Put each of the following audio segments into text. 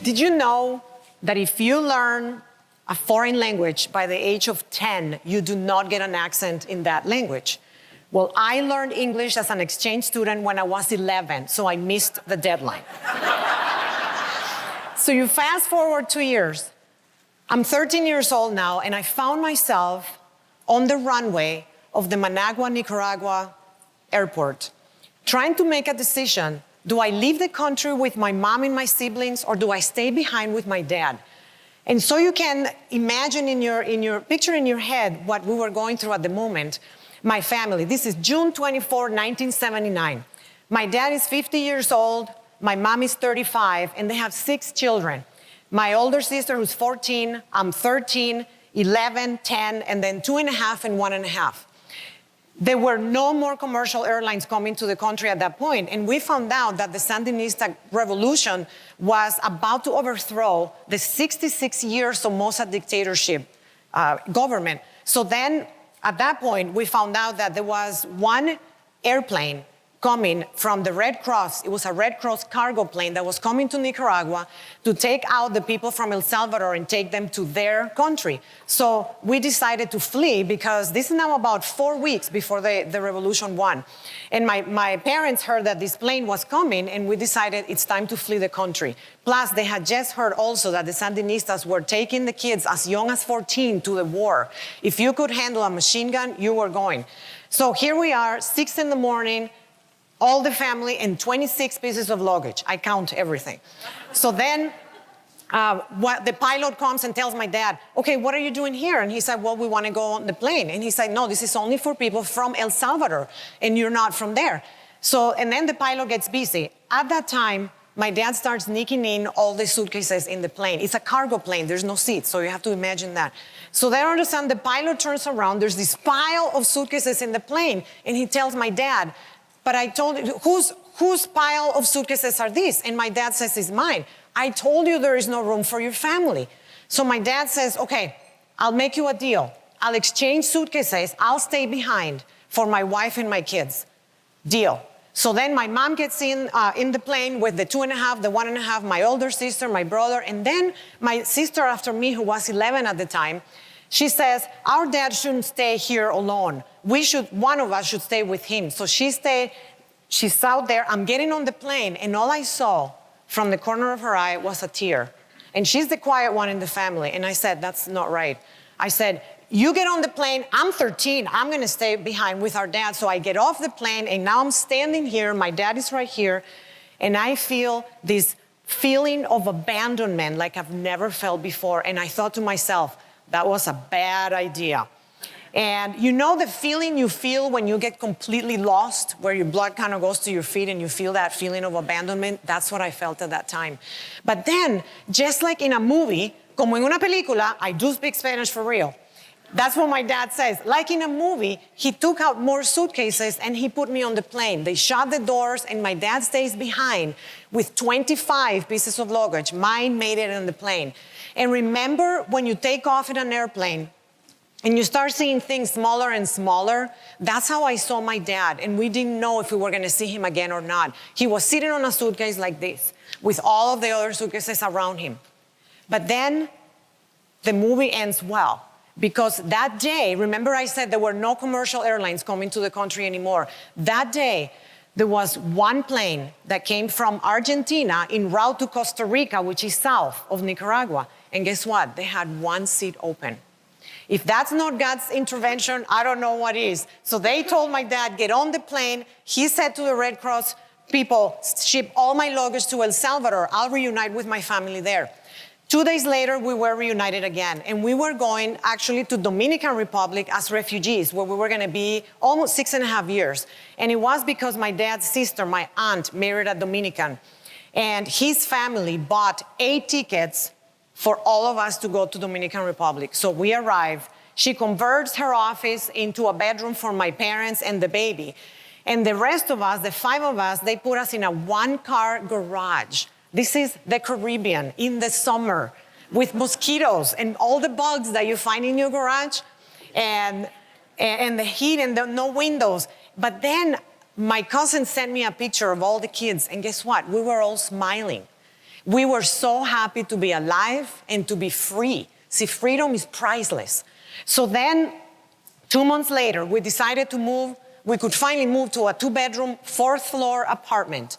Did you know that if you learn a foreign language by the age of 10, you do not get an accent in that language? Well, I learned English as an exchange student when I was 11, so I missed the deadline. So you fast forward 2 years. I'm 13 years old now, and I found myself on the runway of the Managua, Nicaragua airport, trying to make a decision. Do I leave the country with my mom and my siblings, or do I stay behind with my dad? And so you can imagine in your picture in your head what we were going through at the moment. My family, this is June 24, 1979. My dad is 50 years old, my mom is 35, and they have 6 children. My older sister who's 14, I'm 13, 11, 10, and then 2.5 and 1.5. There were no more commercial airlines coming to the country at that point, and we found out that the Sandinista revolution was about to overthrow the 66 years Somoza dictatorship government. So then, at that point, we found out that there was one airplane coming from the Red Cross. It was a Red Cross cargo plane that was coming to Nicaragua to take out the people from El Salvador and take them to their country. So we decided to flee because this is now about 4 weeks before the revolution won. And my parents heard that this plane was coming, and we decided it's time to flee the country. Plus, they had just heard also that the Sandinistas were taking the kids as young as 14 to the war. If you could handle a machine gun, you were going. So here we are, 6 in the morning, all the family, and 26 pieces of luggage. I count everything. So then the pilot comes and tells my dad, okay, what are you doing here? And he said, well, we want to go on the plane. And he said, no, this is only for people from El Salvador, and you're not from there. So, and then the pilot gets busy. At that time, my dad starts sneaking in all the suitcases in the plane. It's a cargo plane, there's no seats, so you have to imagine that. So then all of a sudden, the pilot turns around, there's this pile of suitcases in the plane, and he tells my dad, but I told you, whose pile of suitcases are these? And my dad says, it's mine. I told you there is no room for your family. So my dad says, okay, I'll make you a deal. I'll exchange suitcases. I'll stay behind for my wife and my kids. Deal. So then my mom gets in the plane with the 2.5, the 1.5, my older sister, my brother, and then my sister after me, who was 11 at the time, she says, our dad shouldn't stay here alone. One of us should stay with him. So she stayed, she's out there, I'm getting on the plane, and all I saw from the corner of her eye was a tear. And she's the quiet one in the family. And I said, that's not right. I said, you get on the plane, I'm 13, I'm gonna stay behind with our dad. So I get off the plane, and now I'm standing here, my dad is right here, and I feel this feeling of abandonment like I've never felt before. And I thought to myself, that was a bad idea. And you know the feeling you feel when you get completely lost, where your blood kind of goes to your feet and you feel that feeling of abandonment? That's what I felt at that time. But then, just like in a movie, como en una película, I do speak Spanish for real. That's what my dad says. Like in a movie, he took out more suitcases and he put me on the plane. They shut the doors and my dad stays behind with 25 pieces of luggage. Mine made it on the plane. And remember when you take off in an airplane and you start seeing things smaller and smaller? That's how I saw my dad. And we didn't know if we were gonna see him again or not. He was sitting on a suitcase like this with all of the other suitcases around him. But then the movie ends well. Because that day, remember I said there were no commercial airlines coming to the country anymore. That day, there was one plane that came from Argentina en route to Costa Rica, which is south of Nicaragua. And guess what? They had one seat open. If that's not God's intervention, I don't know what is. So they told my dad, get on the plane. He said to the Red Cross people, ship all my luggage to El Salvador. I'll reunite with my family there. 2 days later, we were reunited again, and we were going actually to Dominican Republic as refugees, where we were gonna be almost 6.5 years. And it was because my dad's sister, my aunt, married a Dominican, and his family bought 8 tickets for all of us to go to Dominican Republic. So we arrived. She converts her office into a bedroom for my parents and the baby. And the rest of us, the 5 of us, they put us in a 1-car garage. This is the Caribbean in the summer with mosquitoes and all the bugs that you find in your garage and the heat and no windows. But then my cousin sent me a picture of all the kids, and guess what? We were all smiling. We were so happy to be alive and to be free. See, freedom is priceless. So then, 2 months later, we decided to move. We could finally move to a 2-bedroom, 4th-floor apartment.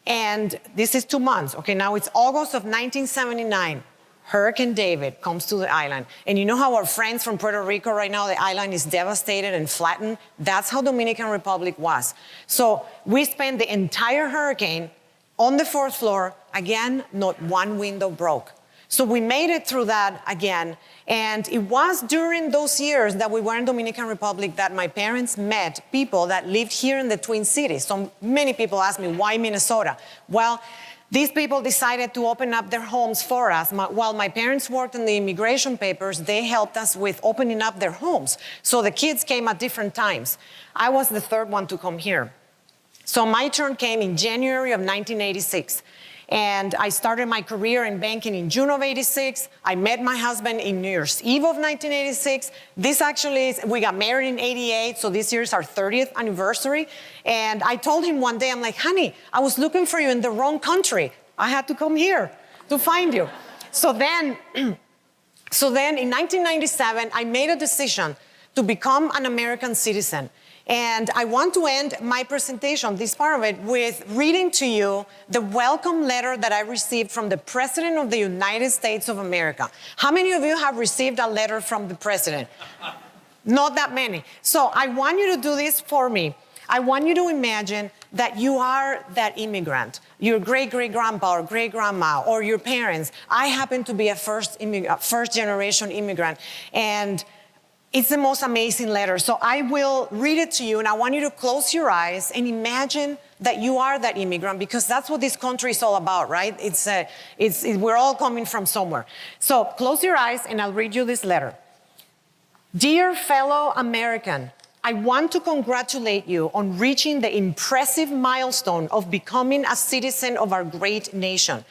And this is 2 months. Okay, now it's August of 1979. Hurricane David comes to the island. And you know how our friends from Puerto Rico right now, the island is devastated and flattened? That's how Dominican Republic was. So we spent the entire hurricane on the 4th floor. Again, not one window broke. So we made it through that again. And it was during those years that we were in Dominican Republic that my parents met people that lived here in the Twin Cities. So many people ask me, why Minnesota? Well, these people decided to open up their homes for us. While my parents worked in the immigration papers, they helped us with opening up their homes. So the kids came at different times. I was the 3rd one to come here. So my turn came in January of 1986. And I started my career in banking in June of '86. I met my husband in New Year's Eve of 1986. This actually is, we got married in '88, so this year is our 30th anniversary. And I told him one day, I'm like, honey, I was looking for you in the wrong country. I had to come here to find you. So then in 1997, I made a decision to become an American citizen. And I want to end my presentation, this part of it, with reading to you the welcome letter that I received from the President of the United States of America. How many of you have received a letter from the President? Not that many. So I want you to do this for me. I want you to imagine that you are that immigrant, your great-great-grandpa or great-grandma or your parents. I happen to be a first-generation immigrant, and it's the most amazing letter. So I will read it to you, and I want you to close your eyes and imagine that you are that immigrant, because that's what this country is all about, right? We're all coming from somewhere. So close your eyes, and I'll read you this letter. Dear fellow American, I want to congratulate you on reaching the impressive milestone of becoming a citizen of our great nation.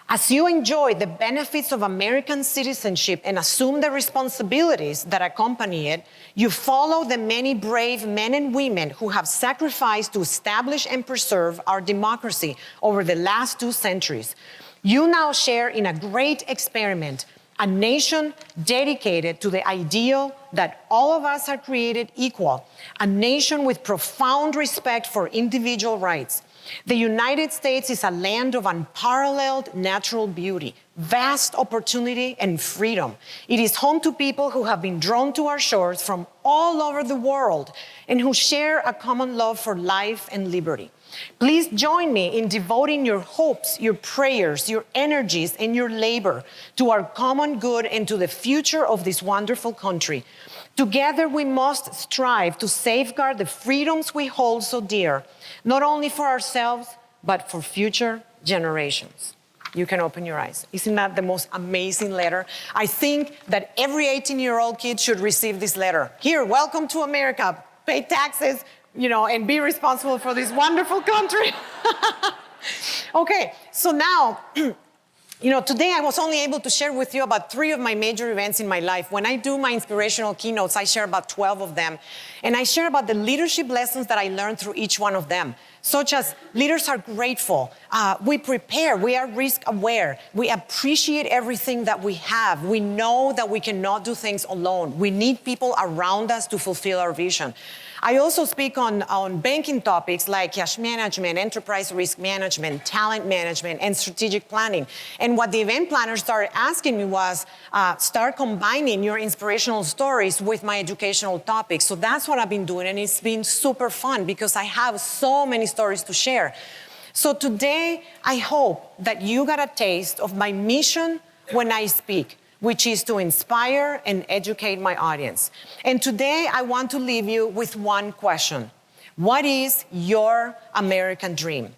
As you enjoy the benefits of American citizenship and assume the responsibilities that accompany it, you follow the many brave men and women who have sacrificed to establish and preserve our democracy over the last 2 centuries. You now share in a great experiment, a nation dedicated to the ideal that all of us are created equal, a nation with profound respect for individual rights. The United States is a land of unparalleled natural beauty, vast opportunity, and freedom. It is home to people who have been drawn to our shores from all over the world and who share a common love for life and liberty. Please join me in devoting your hopes, your prayers, your energies, and your labor to our common good and to the future of this wonderful country. Together, we must strive to safeguard the freedoms we hold so dear, not only for ourselves, but for future generations. You can open your eyes. Isn't that the most amazing letter? I think that every 18-year-old kid should receive this letter. Here, welcome to America. Pay taxes, and be responsible for this wonderful country. Okay, so now, today I was only able to share with you about 3 of my major events in my life. When I do my inspirational keynotes, I share about 12 of them. And I share about the leadership lessons that I learned through each one of them, such as leaders are grateful, we prepare, we are risk aware, we appreciate everything that we have. We know that we cannot do things alone. We need people around us to fulfill our vision. I also speak on banking topics like cash management, enterprise risk management, talent management, and strategic planning. And what the event planners started asking me was, start combining your inspirational stories with my educational topics. So that's what I've been doing, and it's been super fun because I have so many stories to share. So today, I hope that you got a taste of my mission when I speak, which is to inspire and educate my audience. And today, I want to leave you with one question. What is your American dream?